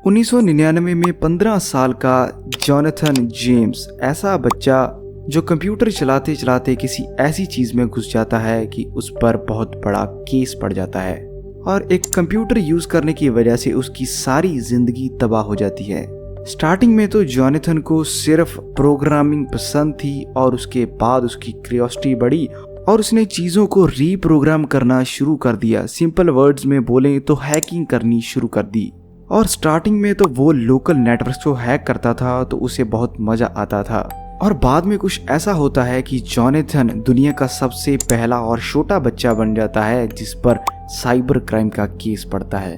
1999 में 15 साल का जॉनथन जेम्स ऐसा बच्चा जो कंप्यूटर चलाते चलाते किसी ऐसी चीज में घुस जाता है कि उस पर बहुत बड़ा केस पड़ जाता है और एक कंप्यूटर यूज करने की वजह से उसकी सारी जिंदगी तबाह हो जाती है। स्टार्टिंग में तो जॉनथन को सिर्फ प्रोग्रामिंग पसंद थी और उसके बाद उसकी क्यूरियोसिटी बढ़ी और उसने चीज़ों को रीप्रोग्राम करना शुरू कर दिया। सिंपल वर्ड्स में बोलें तो हैकिंग करनी शुरू कर दी। और स्टार्टिंग में तो वो लोकल नेटवर्क को हैक करता था तो उसे बहुत मजा आता था। और बाद में कुछ ऐसा होता है कि जॉनथन दुनिया का सबसे पहला और छोटा बच्चा बन जाता है जिस पर साइबर क्राइम का केस पड़ता है।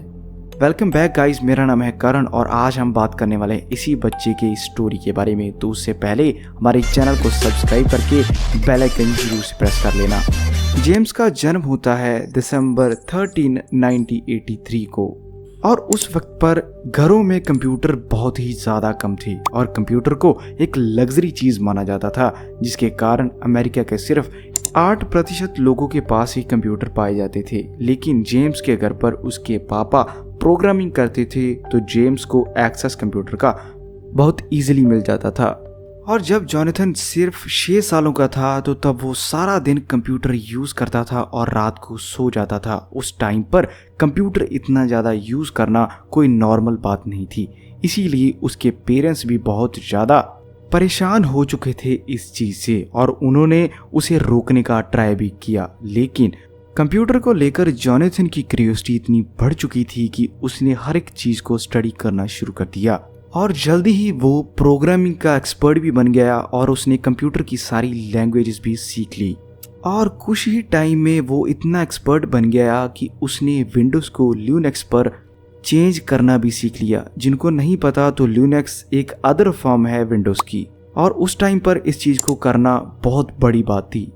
वेलकम बैक गाइस, मेरा नाम है करण और आज हम बात करने वाले हैं इसी बच्चे के स्टोरी के बारे में। तो उससे पहले हमारे चैनल को सब्सक्राइब करके बेल आइकन जरूर से प्रेस कर लेना। जेम्स का जन्म होता है दिसंबर 13, 1983 को और उस वक्त पर घरों में कंप्यूटर बहुत ही ज़्यादा कम थे और कंप्यूटर को एक लग्जरी चीज़ माना जाता था, जिसके कारण अमेरिका के सिर्फ 8% लोगों के पास ही कंप्यूटर पाए जाते थे। लेकिन जेम्स के घर पर उसके पापा प्रोग्रामिंग करते थे तो जेम्स को एक्सेस कंप्यूटर का बहुत इजीली मिल जाता था। और जब जॉनथन सिर्फ 6 सालों का था तो तब वो सारा दिन कंप्यूटर यूज़ करता था और रात को सो जाता था। उस टाइम पर कंप्यूटर इतना ज़्यादा यूज़ करना कोई नॉर्मल बात नहीं थी, इसीलिए उसके पेरेंट्स भी बहुत ज़्यादा परेशान हो चुके थे इस चीज़ से और उन्होंने उसे रोकने का ट्राई भी किया। लेकिन कंप्यूटर को लेकर जॉनथन की क्यूरियोसिटी इतनी बढ़ चुकी थी कि उसने हर एक चीज़ को स्टडी करना शुरू कर दिया और जल्दी ही वो प्रोग्रामिंग का एक्सपर्ट भी बन गया और उसने कंप्यूटर की सारी लैंग्वेजेस भी सीख ली। और कुछ ही टाइम में वो इतना एक्सपर्ट बन गया कि उसने विंडोज़ को लिनक्स पर चेंज करना भी सीख लिया। जिनको नहीं पता तो लिनक्स एक अदर फॉर्म है विंडोज़ की और उस टाइम पर इस चीज़ को करना बहुत बड़ी बात थी।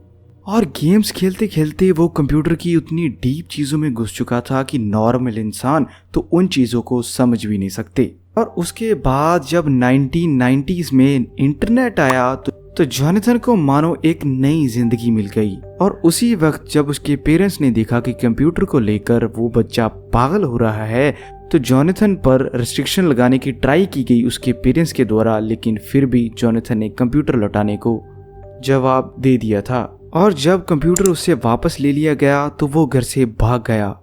और गेम्स खेलते खेलते वो कंप्यूटर की उतनी डीप चीज़ों में घुस चुका था कि नॉर्मल इंसान तो उन चीज़ों को समझ भी नहीं सकते। और उसके बाद जब 1990s में इंटरनेट आया तो जॉनथन को मानो एक नई जिंदगी मिल गई। और उसी वक्त जब उसके पेरेंट्स ने देखा कि कंप्यूटर को लेकर वो बच्चा पागल हो रहा है तो जॉनथन पर रिस्ट्रिक्शन लगाने की ट्राई की गई उसके पेरेंट्स के द्वारा, लेकिन फिर भी जॉनथन ने कंप्यूटर लौटाने को जवाब दे दिया था। और जब कंप्यूटर उससे वापस ले लिया गया तो वो घर से भाग गया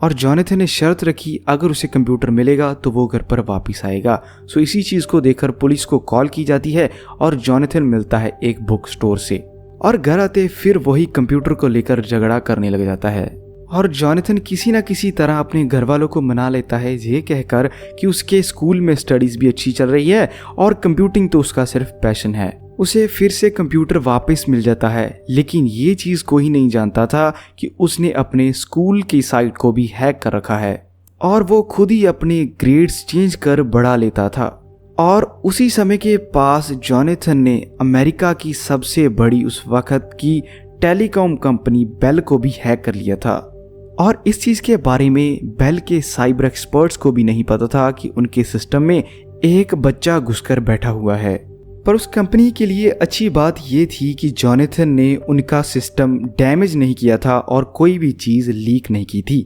और जॉनथन ने शर्त रखी अगर उसे कंप्यूटर मिलेगा तो वो घर पर वापस आएगा। सो इसी चीज़ को देखकर पुलिस को कॉल की जाती है और जॉनथन मिलता है एक बुक स्टोर से और घर आते फिर वही कंप्यूटर को लेकर झगड़ा करने लग जाता है। और जॉनथन किसी ना किसी तरह अपने घर वालों को मना लेता है ये कहकर कि उसके स्कूल में स्टडीज़ भी अच्छी चल रही है और कंप्यूटिंग तो उसका सिर्फ पैशन है। उसे फिर से कंप्यूटर वापस मिल जाता है, लेकिन ये चीज़ कोई नहीं जानता था कि उसने अपने स्कूल की साइट को भी हैक कर रखा है और वो खुद ही अपने ग्रेड्स चेंज कर बढ़ा लेता था। और उसी समय के पास जॉनथन ने अमेरिका की सबसे बड़ी उस वक्त की टेलीकॉम कंपनी बेल को भी हैक कर लिया था। और इस चीज़ के बारे में बेल के साइबर एक्सपर्ट्स को भी नहीं पता था कि उनके सिस्टम में एक बच्चा घुसकर बैठा हुआ है। पर उस कंपनी के लिए अच्छी बात ये थी कि जॉनथन ने उनका सिस्टम डैमेज नहीं किया था और कोई भी चीज़ लीक नहीं की थी,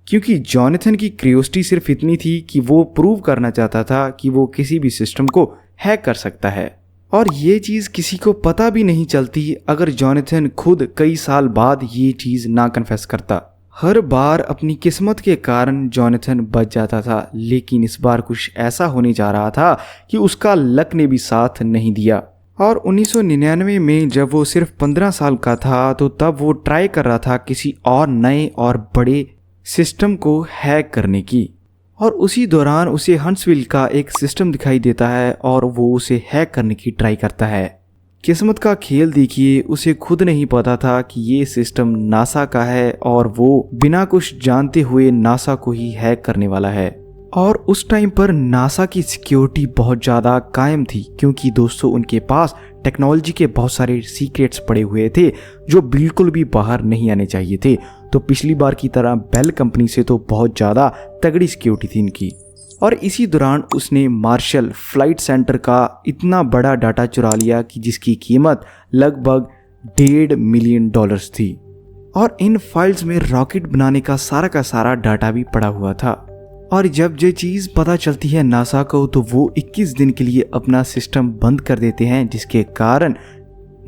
क्योंकि जॉनथन की क्यूरियोसिटी सिर्फ इतनी थी कि वो प्रूव करना चाहता था कि वो किसी भी सिस्टम को हैक कर सकता है। और ये चीज़ किसी को पता भी नहीं चलती अगर जॉनथन खुद कई साल बाद ये चीज़ ना कन्फेस करता। हर बार अपनी किस्मत के कारण जॉनथन बच जाता था, लेकिन इस बार कुछ ऐसा होने जा रहा था कि उसका लक ने भी साथ नहीं दिया। और 1999 में जब वो सिर्फ 15 साल का था तो तब वो ट्राई कर रहा था किसी और नए और बड़े सिस्टम को हैक करने की। और उसी दौरान उसे हंट्सविल का एक सिस्टम दिखाई देता है और वो उसे हैक करने की ट्राई करता है। किस्मत का खेल देखिए, उसे खुद नहीं पता था कि ये सिस्टम नासा का है और वो बिना कुछ जानते हुए नासा को ही हैक करने वाला है। और उस टाइम पर नासा की सिक्योरिटी बहुत ज़्यादा कायम थी, क्योंकि दोस्तों उनके पास टेक्नोलॉजी के बहुत सारे सीक्रेट्स पड़े हुए थे जो बिल्कुल भी बाहर नहीं आने चाहिए थे। तो पिछली बार की तरह बेल कंपनी से तो बहुत ज़्यादा तगड़ी सिक्योरिटी थी इनकी। और इसी दौरान उसने मार्शल फ्लाइट सेंटर का इतना बड़ा डाटा चुरा लिया कि जिसकी कीमत लगभग $1.5 मिलियन थी। और इन फाइल्स में रॉकेट बनाने का सारा डाटा भी पड़ा हुआ था। और जब ये चीज़ पता चलती है नासा को तो वो 21 दिन के लिए अपना सिस्टम बंद कर देते हैं, जिसके कारण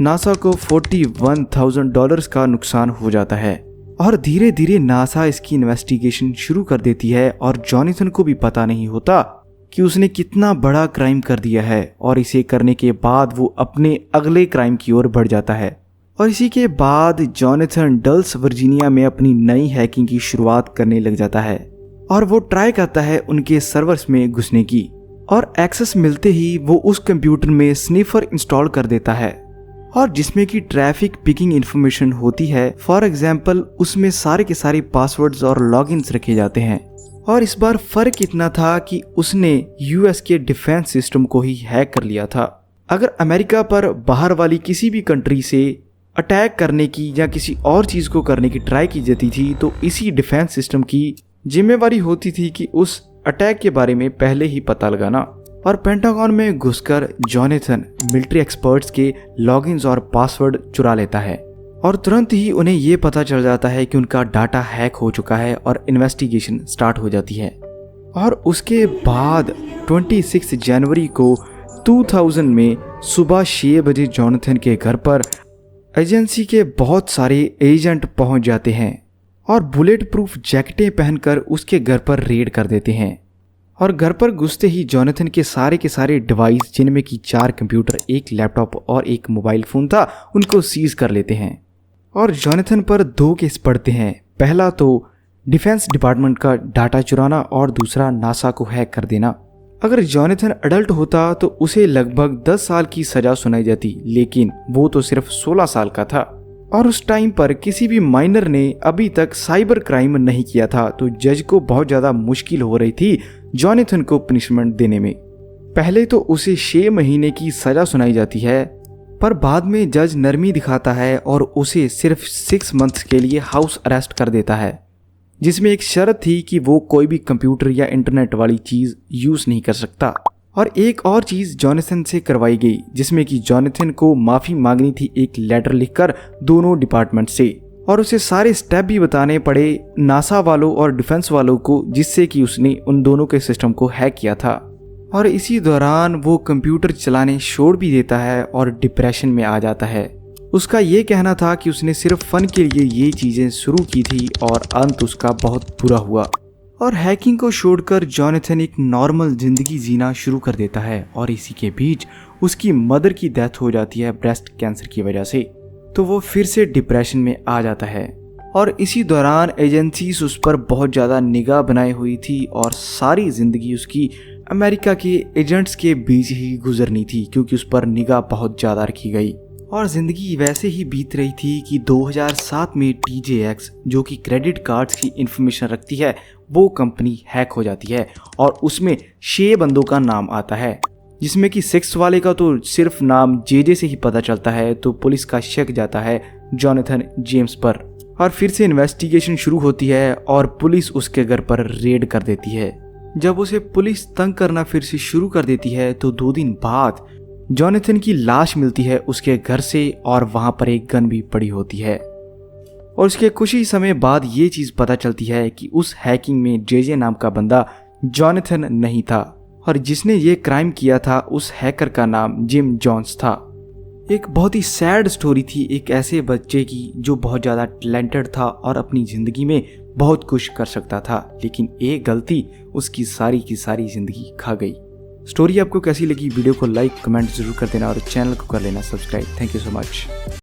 नासा को $41,000 का नुकसान हो जाता है। और धीरे धीरे नासा इसकी इन्वेस्टिगेशन शुरू कर देती है और जॉनथन को भी पता नहीं होता कि उसने कितना बड़ा क्राइम कर दिया है। और इसे करने के बाद वो अपने अगले क्राइम की ओर बढ़ जाता है। और इसी के बाद जॉनथन डल्स वर्जीनिया में अपनी नई हैकिंग की शुरुआत करने लग जाता है और वो ट्राई करता है उनके सर्वर्स में घुसने की। और एक्सेस मिलते ही वो उस कंप्यूटर में स्निफर इंस्टॉल कर देता है और जिसमें कि ट्रैफिक पिकिंग इंफॉर्मेशन होती है। फॉर एग्जाम्पल उसमें सारे के सारे पासवर्ड्स और लॉगिन्स रखे जाते हैं। और इस बार फर्क इतना था कि उसने यूएस के डिफेंस सिस्टम को ही हैक कर लिया था। अगर अमेरिका पर बाहर वाली किसी भी कंट्री से अटैक करने की या किसी और चीज को करने की ट्राई की जाती थी तो इसी डिफेंस सिस्टम की जिम्मेवारी होती थी कि उस अटैक के बारे में पहले ही पता लगाना। और पेंटागन में घुसकर जॉनथन मिलिट्री एक्सपर्ट्स के लॉगिन्स और पासवर्ड चुरा लेता है और तुरंत ही उन्हें ये पता चल जाता है कि उनका डाटा हैक हो चुका है और इन्वेस्टिगेशन स्टार्ट हो जाती है। और उसके बाद 26 जनवरी को 2000 में सुबह 6 बजे जॉनथन के घर पर एजेंसी के बहुत सारे एजेंट पहुंच जाते हैं और बुलेट प्रूफ जैकेटें पहनकर उसके घर पर रेड कर देते हैं। और घर पर घुसते ही जॉनथन के सारे डिवाइस, जिनमें कि 4 कंप्यूटर, 1 लैपटॉप और 1 मोबाइल फ़ोन था, उनको सीज कर लेते हैं। और जॉनथन पर 2 केस पड़ते हैं। पहला तो डिफेंस डिपार्टमेंट का डाटा चुराना और दूसरा नासा को हैक कर देना। अगर जॉनथन अडल्ट होता तो उसे लगभग 10 साल की सजा सुनाई जाती, लेकिन वो तो सिर्फ 16 साल का था। और उस टाइम पर किसी भी माइनर ने अभी तक साइबर क्राइम नहीं किया था, तो जज को बहुत ज़्यादा मुश्किल हो रही थी जॉनथन को पनिशमेंट देने में। पहले तो उसे 6 महीने की सजा सुनाई जाती है, पर बाद में जज नरमी दिखाता है और उसे सिर्फ 6 मंथ्स के लिए हाउस अरेस्ट कर देता है, जिसमें एक शर्त थी कि वो कोई भी कंप्यूटर या इंटरनेट वाली चीज़ यूज़ नहीं कर सकता। और एक और चीज़ जॉनथन से करवाई गई, जिसमें कि जॉनथन को माफ़ी मांगनी थी एक लेटर लिखकर दोनों डिपार्टमेंट से, और उसे सारे स्टेप भी बताने पड़े नासा वालों और डिफेंस वालों को, जिससे कि उसने उन दोनों के सिस्टम को हैक किया था। और इसी दौरान वो कंप्यूटर चलाने छोड़ भी देता है और डिप्रेशन में आ जाता है। उसका ये कहना था कि उसने सिर्फ फन के लिए ये चीज़ें शुरू की थी और अंत उसका बहुत बुरा हुआ। और हैकिंग को छोड़कर जॉनथन एक नॉर्मल जिंदगी जीना शुरू कर देता है। और इसी के बीच उसकी मदर की डेथ हो जाती है ब्रेस्ट कैंसर की वजह से, तो वो फिर से डिप्रेशन में आ जाता है। और इसी दौरान एजेंसीज उस पर बहुत ज़्यादा निगाह बनाई हुई थी और सारी ज़िंदगी उसकी अमेरिका के एजेंट्स के बीच ही गुजरनी थी, क्योंकि उस पर निगाह बहुत ज़्यादा रखी गई। और ज़िंदगी वैसे ही बीत रही थी कि 2007 में TJX, जो कि क्रेडिट कार्ड्स की इंफॉर्मेशन रखती है, वो कंपनी हैक हो जाती है और उसमें 6 बंदों का नाम आता है, जिसमें कि 6 वाले का तो सिर्फ नाम JJ से ही पता चलता है। तो पुलिस का शक जाता है जॉनथन जेम्स पर और फिर से इन्वेस्टिगेशन शुरू होती है और पुलिस उसके घर पर रेड कर देती है। जब उसे पुलिस तंग करना फिर से शुरू कर देती है तो 2 दिन बाद जॉनथन की लाश मिलती है उसके घर से और वहां पर एक गन भी पड़ी होती है। और उसके कुछ ही समय बाद ये चीज़ पता चलती है कि उस हैकिंग में JJ नाम का बंदा जॉनथन नहीं था और जिसने ये क्राइम किया था उस हैकर का नाम जिम जॉन्स था। एक बहुत ही सैड स्टोरी थी एक ऐसे बच्चे की जो बहुत ज़्यादा टैलेंटेड था और अपनी ज़िंदगी में बहुत कुछ कर सकता था, लेकिन एक गलती उसकी सारी की सारी ज़िंदगी खा गई। स्टोरी आपको कैसी लगी? वीडियो को लाइक कमेंट जरूर कर देना और चैनल को कर लेना subscribe. Thank you so much.